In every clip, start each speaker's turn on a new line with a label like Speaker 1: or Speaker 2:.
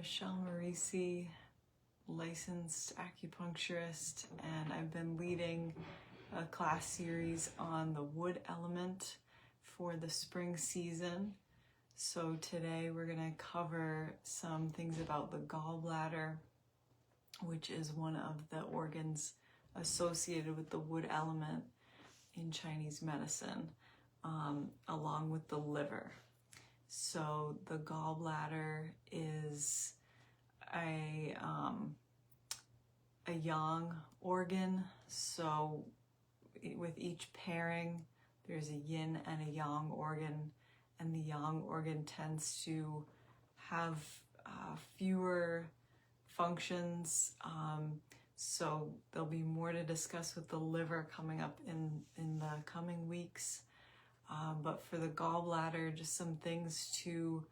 Speaker 1: Michelle Morisi, licensed acupuncturist, and I've been leading a class series on the wood element for the spring season. So today we're going to cover some things about the gallbladder, which is one of the organs associated with the wood element in Chinese medicine, along with the liver. So the gallbladder is a yang organ. So with each pairing, there's a yin and a yang organ, and the yang organ tends to have fewer functions. So there'll be more to discuss with the liver coming up in the coming weeks. But for the gallbladder, just some things to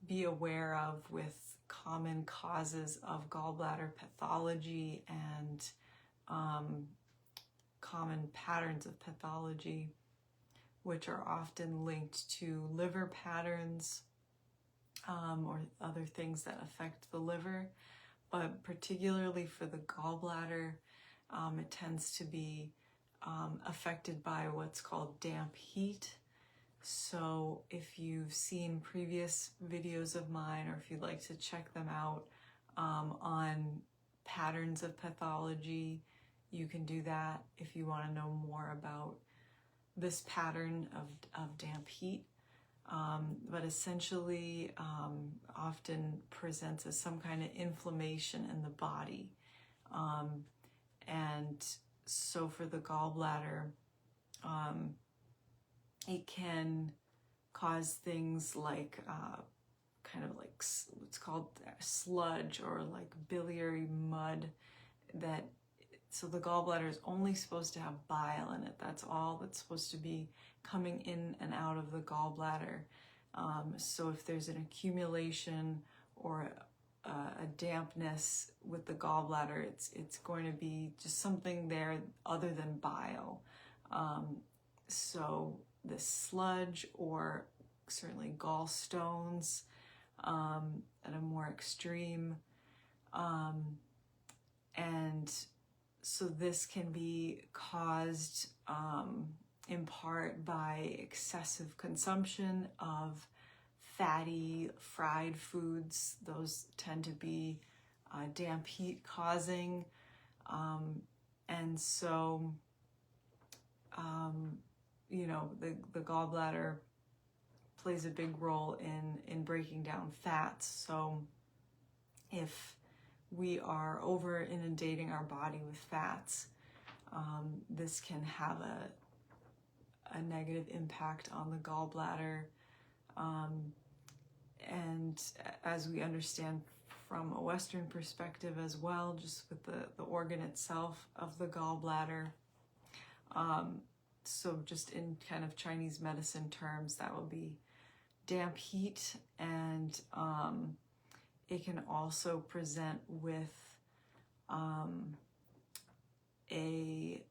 Speaker 1: be aware of with common causes of gallbladder pathology and common patterns of pathology, which are often linked to liver patterns or other things that affect the liver. But particularly for the gallbladder, it tends to be affected by what's called damp heat. So if you've seen previous videos of mine, or if you'd like to check them out on patterns of pathology, you can do that if you want to know more about this pattern of damp heat. But essentially often presents as some kind of inflammation in the body. And so for the gallbladder, it can cause things like kind of like what's called sludge or like biliary mud. So the gallbladder is only supposed to have bile in it. That's all that's supposed to be coming in and out of the gallbladder. So if there's an accumulation or a dampness with the gallbladder, it's going to be just something there other than bile. So the sludge, or certainly gallstones at a more extreme. And so this can be caused in part by excessive consumption of fatty fried foods. Those tend to be damp heat causing. And so, the gallbladder plays a big role in breaking down fats. So if we are over inundating our body with fats, this can have a negative impact on the gallbladder. And as we understand from a Western perspective as well, just with the organ itself of the gallbladder. So just in kind of Chinese medicine terms, that will be damp heat, and it can also present with a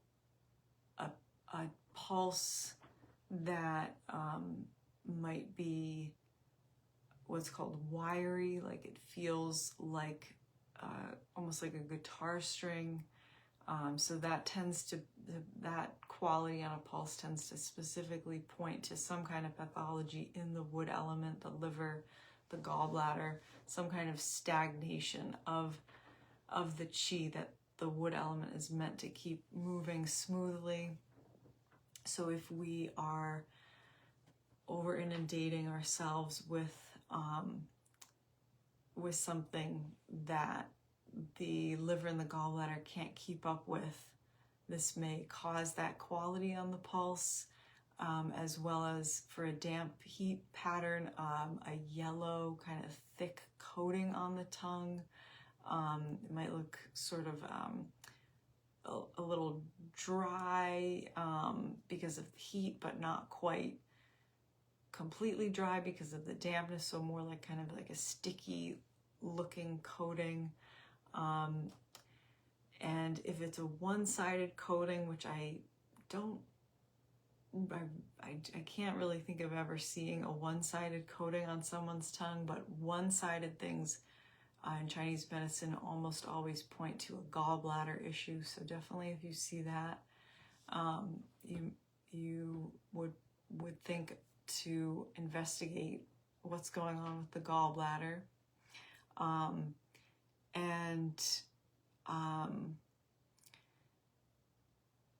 Speaker 1: pulse that might be what's called wiry, like it feels like almost like a guitar string. So that that quality on a pulse tends to specifically point to some kind of pathology in the wood element, the liver, the gallbladder, some kind of stagnation of the qi that the wood element is meant to keep moving smoothly. So if we are over inundating ourselves with something that the liver and the gallbladder can't keep up with, this may cause that quality on the pulse, as well as for a damp heat pattern, a yellow kind of thick coating on the tongue. It might look sort of a little dry because of the heat, but not quite completely dry because of the dampness, so more like kind of like a sticky looking coating. And if it's a one-sided coating, which I can't really think of ever seeing a one-sided coating on someone's tongue, but one-sided things in Chinese medicine almost always point to a gallbladder issue. So definitely, if you see that, you would think to investigate what's going on with the gallbladder.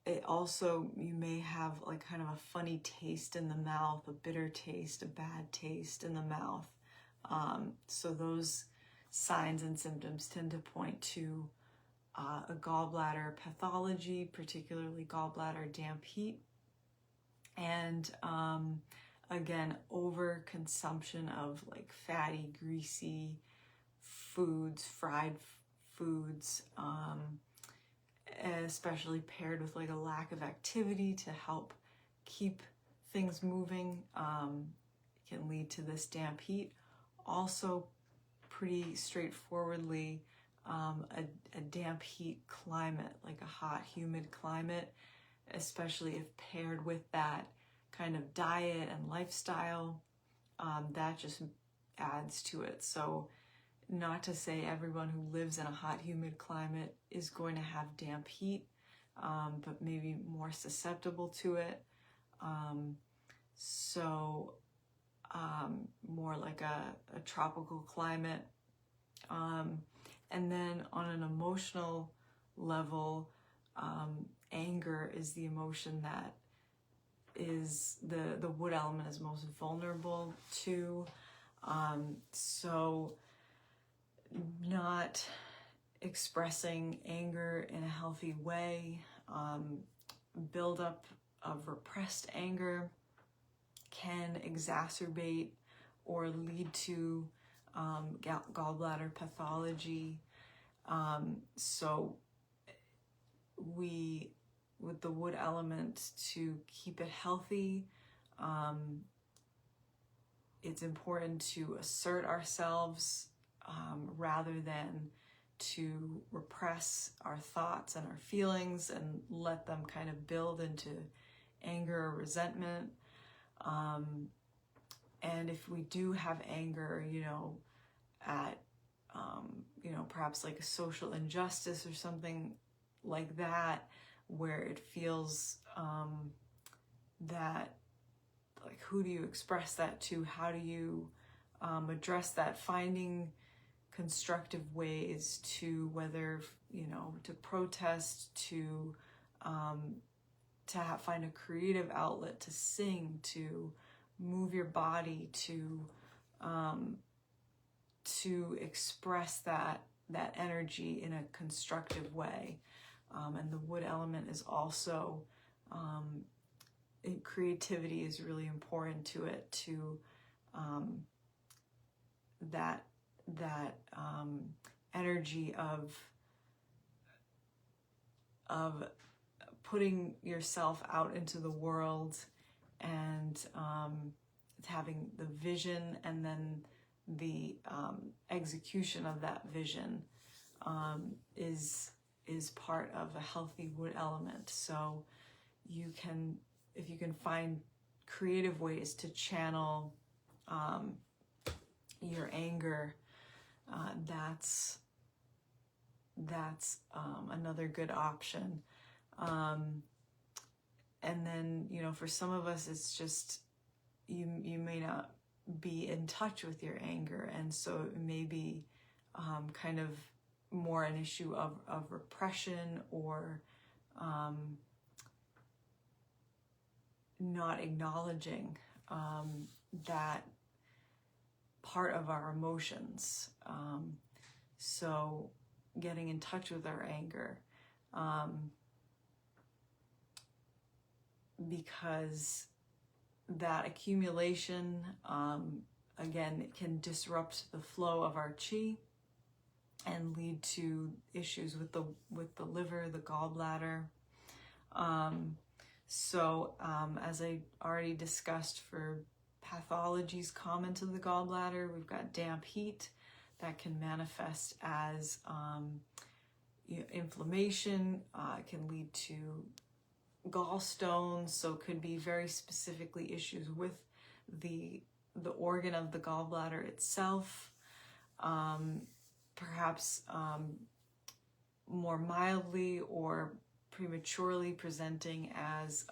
Speaker 1: It also, you may have like kind of a funny taste in the mouth, a bitter taste, a bad taste in the mouth. So those signs and symptoms tend to point to a gallbladder pathology, particularly gallbladder damp heat. And again, overconsumption of like fatty, greasy foods, fried foods, especially paired with like a lack of activity to help keep things moving, can lead to this damp heat. Also, pretty straightforwardly, a damp heat climate, like a hot, humid climate, especially if paired with that kind of diet and lifestyle, that just adds to it. So not to say everyone who lives in a hot, humid climate is going to have damp heat, but maybe more susceptible to it. More like a tropical climate. And then on an emotional level, anger is the emotion that is the wood element is most vulnerable to. So not expressing anger in a healthy way, buildup of repressed anger can exacerbate or lead to gallbladder pathology. So with the wood element, to keep it healthy, it's important to assert ourselves rather than to repress our thoughts and our feelings and let them kind of build into anger or resentment. And if we do have anger, at, perhaps like a social injustice or something like that, where it feels that, like, who do you express that to? How do you address that? Finding constructive ways to, whether, to protest, to find a creative outlet, to sing, to move your body, to express that energy in a constructive way. And the wood element is also, creativity is really important to it, to that energy of putting yourself out into the world and having the vision and then the execution of that vision is part of a healthy wood element. So if you can find creative ways to channel your anger, that's another good option. And then, for some of us, it's just, you may not be in touch with your anger. And so it may be kind of more an issue of repression, or not acknowledging that part of our emotions. So getting in touch with our anger, because that accumulation, again, it can disrupt the flow of our chi and lead to issues with the liver, the gallbladder. As I already discussed, for pathologies common to the gallbladder, we've got damp heat that can manifest as inflammation. It can lead to gallstones, so it could be very specifically issues with the organ of the gallbladder itself. perhaps more mildly or prematurely presenting as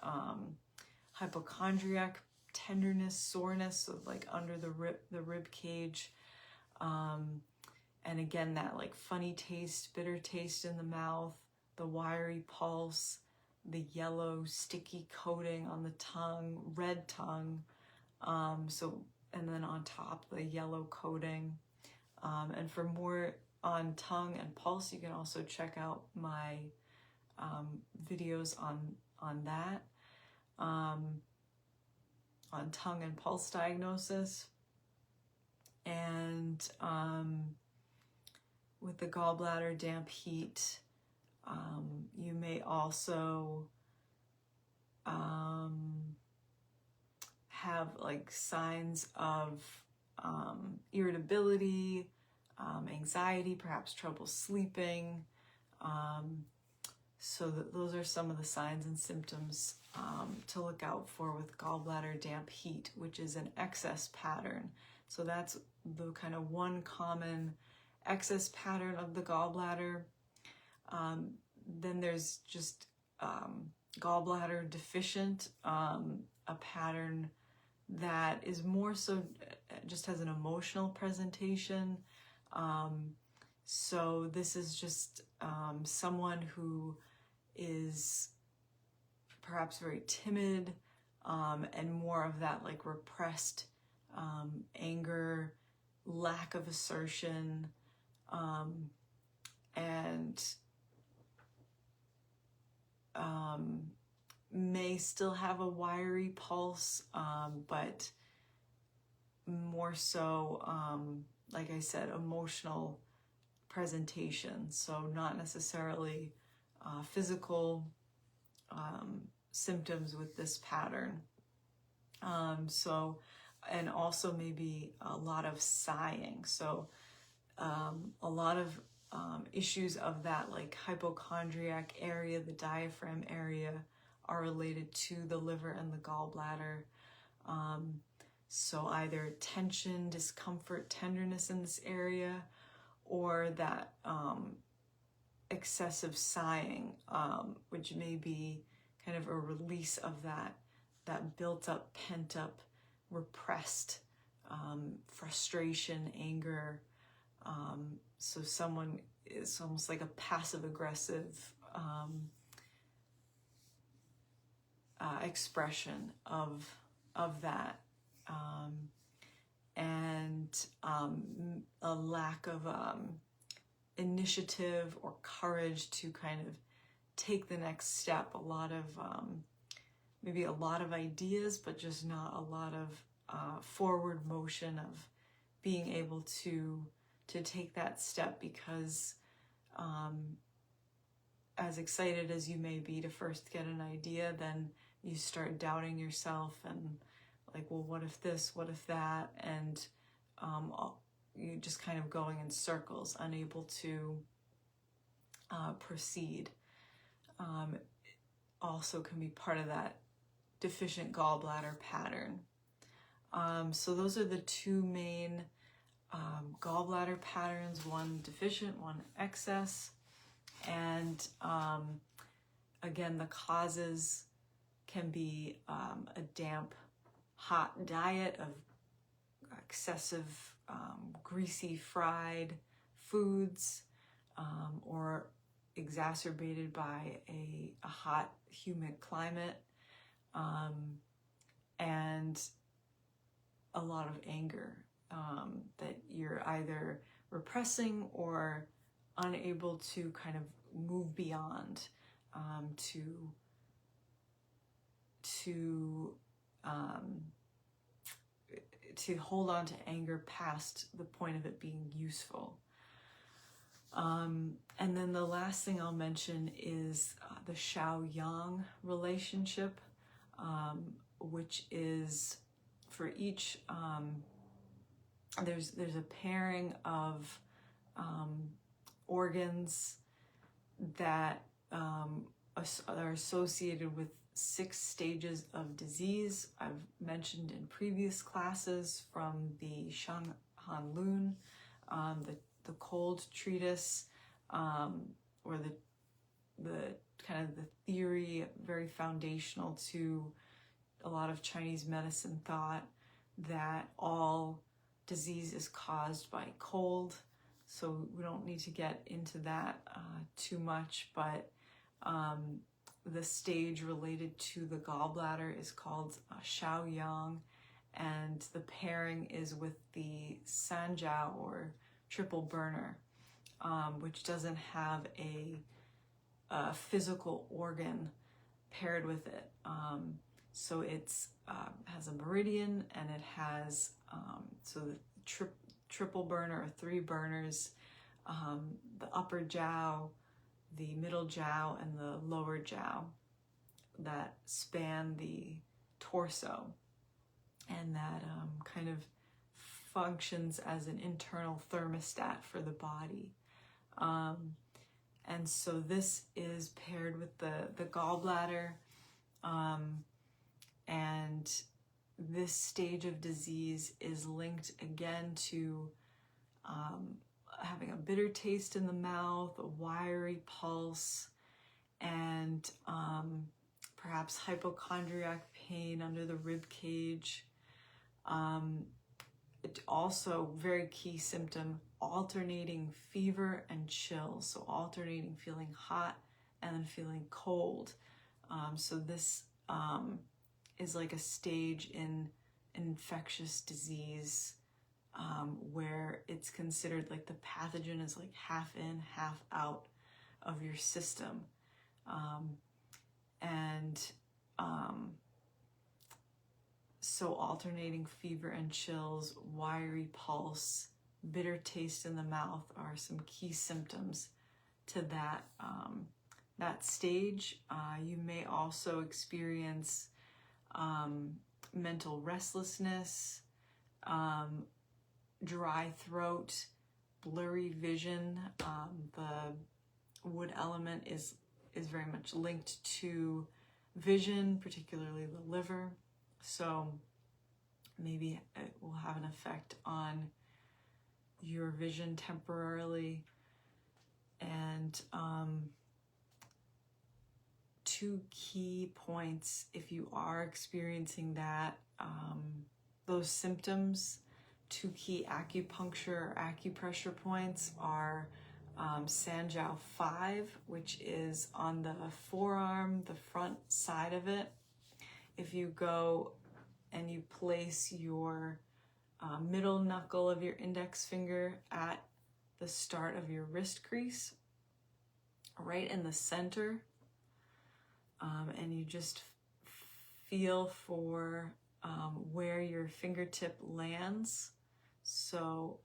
Speaker 1: hypochondriac tenderness, soreness, so like under the rib cage. And again, that like funny taste, bitter taste in the mouth, the wiry pulse, the yellow sticky coating on the tongue, red tongue. And then on top, the yellow coating. And for more on tongue and pulse, you can also check out my videos on that, on tongue and pulse diagnosis. And with the gallbladder damp heat, you may also have like signs of irritability, anxiety, perhaps trouble sleeping. So those are some of the signs and symptoms to look out for with gallbladder damp heat, which is an excess pattern. So that's the kind of one common excess pattern of the gallbladder. Then there's just gallbladder deficient, a pattern that is more so just has an emotional presentation. So this is just someone who is perhaps very timid, and more of that like repressed anger, lack of assertion, and may still have a wiry pulse, but more so, like I said, emotional presentation. So not necessarily physical symptoms with this pattern. And also maybe a lot of sighing. So a lot of issues of that like hypochondriac area, the diaphragm area, are related to the liver and the gallbladder. So either tension, discomfort, tenderness in this area, or that excessive sighing, which may be kind of a release of that built up, pent up, repressed frustration, anger. So someone is almost like a passive aggressive expression of that, and a lack of initiative or courage to kind of take the next step. A lot of maybe a lot of ideas, but just not a lot of forward motion of being able to take that step, because as excited as you may be to first get an idea, then you start doubting yourself and like, well, what if this, what if that? And you just kind of going in circles, unable to proceed. Also can be part of that deficient gallbladder pattern. So those are the two main gallbladder patterns, one deficient, one excess. And again, the causes can be a damp, hot diet of excessive greasy fried foods, or exacerbated by a hot, humid climate, and a lot of anger that you're either repressing or unable to kind of move beyond, to hold on to anger past the point of it being useful. And then the last thing I'll mention is the Xiao-Yang relationship, which is for each, there's a pairing of organs that are associated with 6 stages of disease. I've mentioned in previous classes from the Shang Han Lun, the cold treatise, or the kind of the theory, very foundational to a lot of Chinese medicine thought, that all disease is caused by cold. So we don't need to get into that too much, but the stage related to the gallbladder is called Shaoyang, and the pairing is with the Sanjiao, or triple burner, which doesn't have a physical organ paired with it. So it's has a meridian, and it has so the triple burner, or 3 burners, the upper jiao, the middle jiao, and the lower jiao, that span the torso, and that kind of functions as an internal thermostat for the body. And so this is paired with the gallbladder, and this stage of disease is linked again to having a bitter taste in the mouth, a wiry pulse, and perhaps hypochondriac pain under the rib cage. It also, very key symptom, alternating fever and chills. So alternating feeling hot and then feeling cold. So this is like a stage in infectious disease, where it's considered like the pathogen is like half in, half out of your system. So alternating fever and chills, wiry pulse, bitter taste in the mouth are some key symptoms to that that stage. You may also experience mental restlessness, dry throat, blurry vision. The wood element is very much linked to vision, particularly the liver. So maybe it will have an effect on your vision temporarily. And 2 key points, if you are experiencing that, those symptoms, 2 key acupuncture or acupressure points are Sanjiao 5, which is on the forearm, the front side of it. If you go and you place your middle knuckle of your index finger at the start of your wrist crease, right in the center, and you just feel for where your fingertip lands. So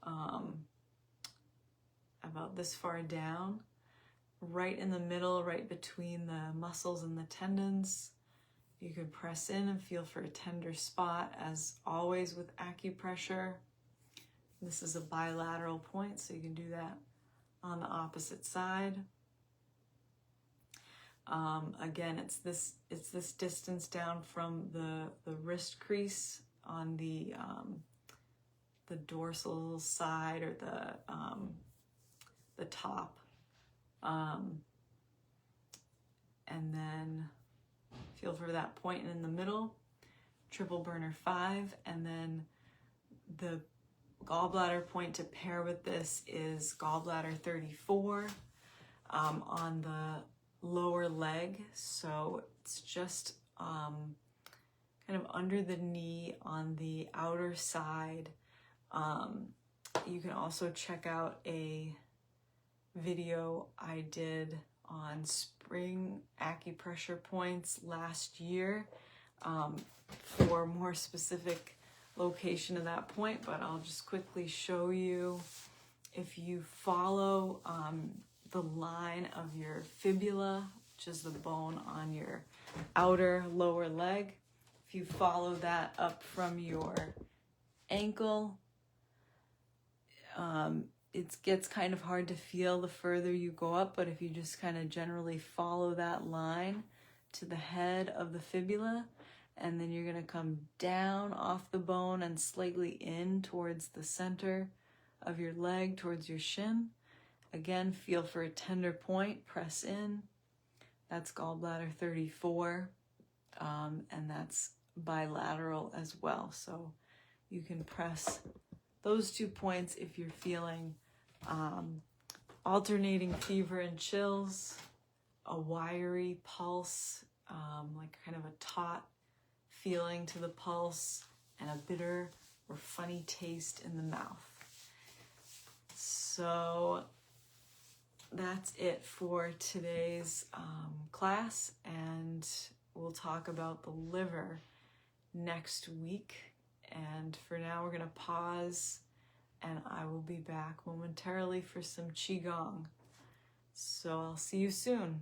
Speaker 1: about this far down, right in the middle, right between the muscles and the tendons. You can press in and feel for a tender spot, as always with acupressure. This is a bilateral point, so you can do that on the opposite side. Again, it's this distance down from the wrist crease on the dorsal side, or the top, and then feel for that point in the middle, triple burner 5, and then the gallbladder point to pair with this is gallbladder 34 on the lower leg. So it's just kind of under the knee on the outer side. You can also check out a video I did on spring acupressure points last year for more specific location of that point, but I'll just quickly show you. If you follow the line of your fibula, which is the bone on your outer lower leg, if you follow that up from your ankle, it gets kind of hard to feel the further you go up, but if you just kind of generally follow that line to the head of the fibula, and then you're going to come down off the bone and slightly in towards the center of your leg towards your shin. Again, feel for a tender point, press in. That's gallbladder 34, and that's bilateral as well. So you can press those 2 points if you're feeling alternating fever and chills, a wiry pulse, like kind of a taut feeling to the pulse, and a bitter or funny taste in the mouth. So that's it for today's class, and we'll talk about the liver next week. And for now, we're going to pause, and I will be back momentarily for some Qigong. So I'll see you soon.